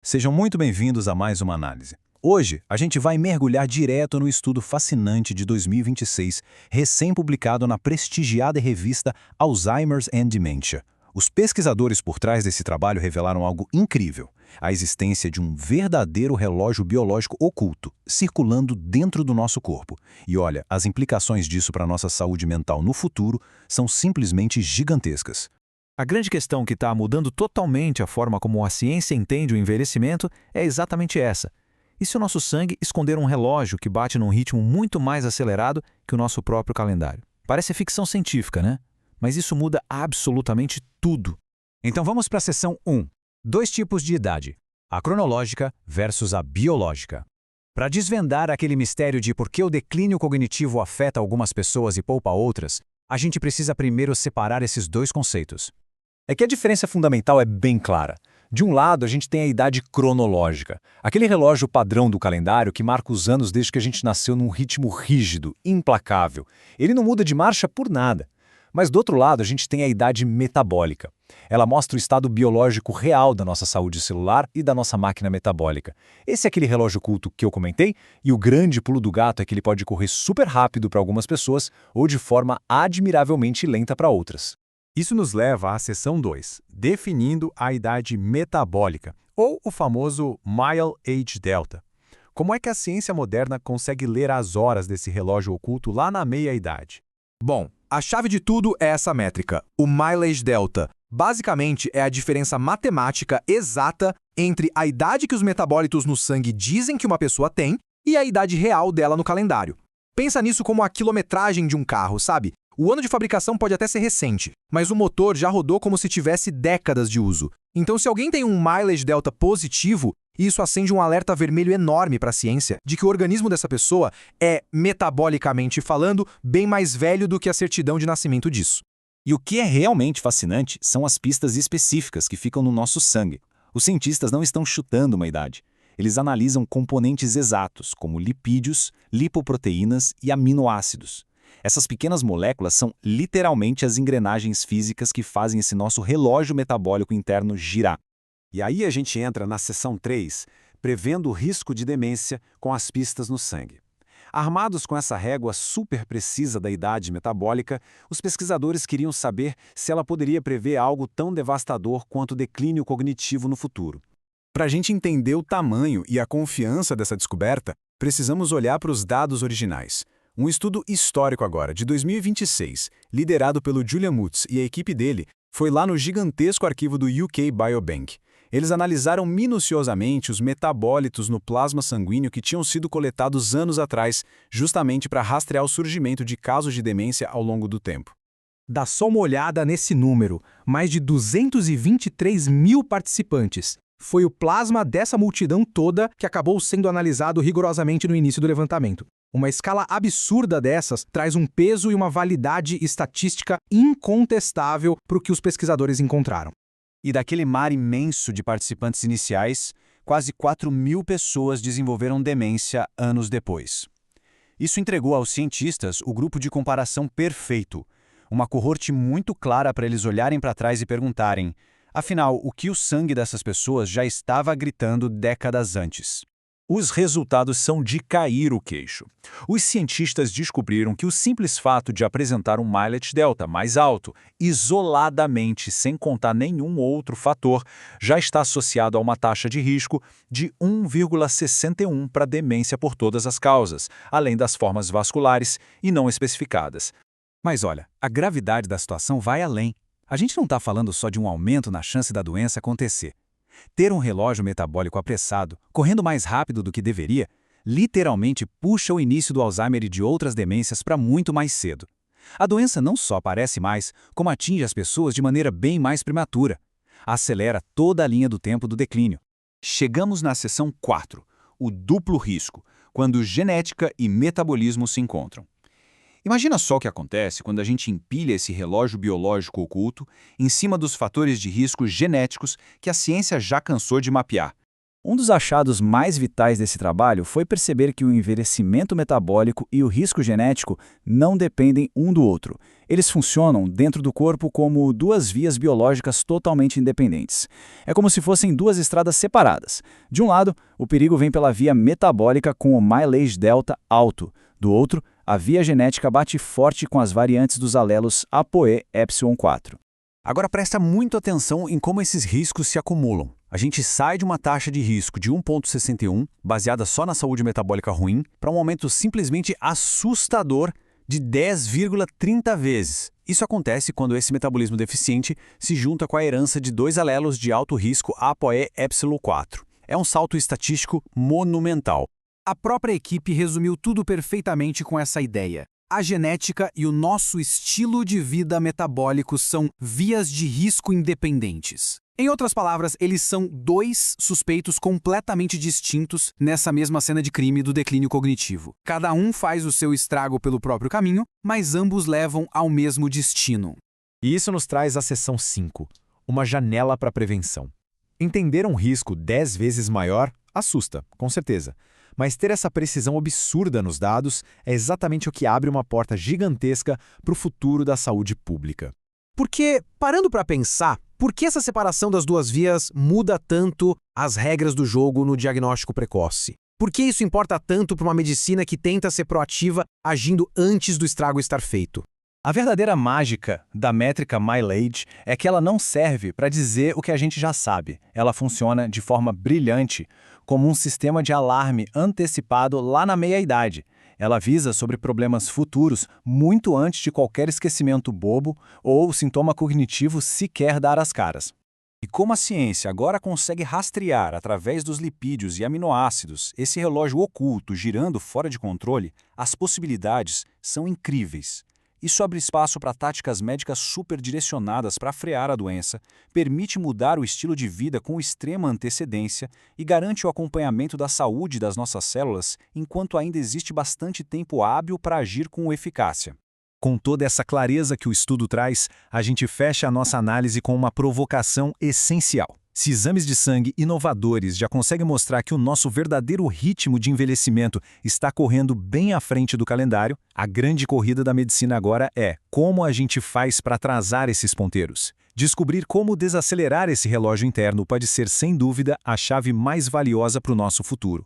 Sejam muito bem-vindos a mais uma análise. Hoje, a gente vai mergulhar direto no estudo fascinante de 2026, recém-publicado na prestigiada revista Alzheimer's and Dementia. Os pesquisadores por trás desse trabalho revelaram algo incrível: a existência de um verdadeiro relógio biológico oculto, circulando dentro do nosso corpo. E olha, as implicações disso para a nossa saúde mental no futuro são simplesmente gigantescas. A grande questão que está mudando totalmente a forma como a ciência entende o envelhecimento é exatamente essa. E se o nosso sangue esconder um relógio que bate num ritmo muito mais acelerado que o nosso próprio calendário? Parece ficção científica, né? Mas isso muda absolutamente tudo. Então vamos para a seção 1. Dois tipos de idade: a cronológica versus a biológica. Para desvendar aquele mistério de por que o declínio cognitivo afeta algumas pessoas e poupa outras, a gente precisa primeiro separar esses dois conceitos. É que a diferença fundamental é bem clara. De um lado, a gente tem a idade cronológica, aquele relógio padrão do calendário que marca os anos desde que a gente nasceu num ritmo rígido, implacável. Ele não muda de marcha por nada. Mas do outro lado, a gente tem a idade metabólica. Ela mostra o estado biológico real da nossa saúde celular e da nossa máquina metabólica. Esse é aquele relógio oculto que eu comentei, e o grande pulo do gato é que ele pode correr super rápido para algumas pessoas ou de forma admiravelmente lenta para outras. Isso nos leva à seção 2, definindo a idade metabólica, ou o famoso Mile Age Delta. Como é que a ciência moderna consegue ler as horas desse relógio oculto lá na meia-idade? Bom, a chave de tudo é essa métrica, o Mileage Delta. Basicamente, é a diferença matemática exata entre a idade que os metabólitos no sangue dizem que uma pessoa tem e a idade real dela no calendário. Pensa nisso como a quilometragem de um carro, sabe? O ano de fabricação pode até ser recente, mas o motor já rodou como se tivesse décadas de uso. Então, se alguém tem um Mileage Delta positivo, isso acende um alerta vermelho enorme para a ciência de que o organismo dessa pessoa é, metabolicamente falando, bem mais velho do que a certidão de nascimento disso. E o que é realmente fascinante são as pistas específicas que ficam no nosso sangue. Os cientistas não estão chutando uma idade. Eles analisam componentes exatos, como lipídios, lipoproteínas e aminoácidos. Essas pequenas moléculas são literalmente as engrenagens físicas que fazem esse nosso relógio metabólico interno girar. E aí a gente entra na seção 3, prevendo o risco de demência com as pistas no sangue. Armados com essa régua super precisa da idade metabólica, os pesquisadores queriam saber se ela poderia prever algo tão devastador quanto o declínio cognitivo no futuro. Para a gente entender o tamanho e a confiança dessa descoberta, precisamos olhar para os dados originais. Um estudo histórico agora, de 2026, liderado pelo Julian Mutz e a equipe dele, foi lá no gigantesco arquivo do UK Biobank. Eles analisaram minuciosamente os metabólitos no plasma sanguíneo que tinham sido coletados anos atrás, justamente para rastrear o surgimento de casos de demência ao longo do tempo. Dá só uma olhada nesse número, mais de 223 mil participantes. Foi o plasma dessa multidão toda que acabou sendo analisado rigorosamente no início do levantamento. Uma escala absurda dessas traz um peso e uma validade estatística incontestável para o que os pesquisadores encontraram. E daquele mar imenso de participantes iniciais, quase 4.000 pessoas desenvolveram demência anos depois. Isso entregou aos cientistas o grupo de comparação perfeito, uma coorte muito clara para eles olharem para trás e perguntarem: afinal, o que o sangue dessas pessoas já estava gritando décadas antes? Os resultados são de cair o queixo. Os cientistas descobriram que o simples fato de apresentar um Mileage Delta mais alto, isoladamente, sem contar nenhum outro fator, já está associado a uma taxa de risco de 1,61 para demência por todas as causas, além das formas vasculares e não especificadas. Mas olha, a gravidade da situação vai além. A gente não está falando só de um aumento na chance da doença acontecer. Ter um relógio metabólico apressado, correndo mais rápido do que deveria, literalmente puxa o início do Alzheimer e de outras demências para muito mais cedo. A doença não só aparece mais, como atinge as pessoas de maneira bem mais prematura. Acelera toda a linha do tempo do declínio. Chegamos na seção 4, o duplo risco, quando genética e metabolismo se encontram. Imagina só o que acontece quando a gente empilha esse relógio biológico oculto em cima dos fatores de risco genéticos que a ciência já cansou de mapear. Um dos achados mais vitais desse trabalho foi perceber que o envelhecimento metabólico e o risco genético não dependem um do outro. Eles funcionam dentro do corpo como duas vias biológicas totalmente independentes. É como se fossem duas estradas separadas. De um lado, o perigo vem pela via metabólica com o mileage delta alto. Do outro, a via genética bate forte com as variantes dos alelos ApoE epsilon 4. Agora presta muito atenção em como esses riscos se acumulam. A gente sai de uma taxa de risco de 1,61, baseada só na saúde metabólica ruim, para um aumento simplesmente assustador de 10,30 vezes. Isso acontece quando esse metabolismo deficiente se junta com a herança de dois alelos de alto risco ApoE epsilon 4. É um salto estatístico monumental. A própria equipe resumiu tudo perfeitamente com essa ideia. A genética e o nosso estilo de vida metabólico são vias de risco independentes. Em outras palavras, eles são dois suspeitos completamente distintos nessa mesma cena de crime do declínio cognitivo. Cada um faz o seu estrago pelo próprio caminho, mas ambos levam ao mesmo destino. E isso nos traz à seção 5, uma janela para prevenção. Entender um risco 10 vezes maior assusta, com certeza. Mas ter essa precisão absurda nos dados é exatamente o que abre uma porta gigantesca para o futuro da saúde pública. Porque, parando para pensar, por que essa separação das duas vias muda tanto as regras do jogo no diagnóstico precoce? Por que isso importa tanto para uma medicina que tenta ser proativa, agindo antes do estrago estar feito? A verdadeira mágica da métrica mileage é que ela não serve para dizer o que a gente já sabe. Ela funciona de forma brilhante, como um sistema de alarme antecipado lá na meia-idade. Ela avisa sobre problemas futuros muito antes de qualquer esquecimento bobo ou sintoma cognitivo sequer dar as caras. E como a ciência agora consegue rastrear através dos lipídios e aminoácidos esse relógio oculto girando fora de controle, as possibilidades são incríveis. Isso abre espaço para táticas médicas super direcionadas para frear a doença, permite mudar o estilo de vida com extrema antecedência e garante o acompanhamento da saúde das nossas células enquanto ainda existe bastante tempo hábil para agir com eficácia. Com toda essa clareza que o estudo traz, a gente fecha a nossa análise com uma provocação essencial. Se exames de sangue inovadores já conseguem mostrar que o nosso verdadeiro ritmo de envelhecimento está correndo bem à frente do calendário, a grande corrida da medicina agora é como a gente faz para atrasar esses ponteiros. Descobrir como desacelerar esse relógio interno pode ser, sem dúvida, a chave mais valiosa para o nosso futuro.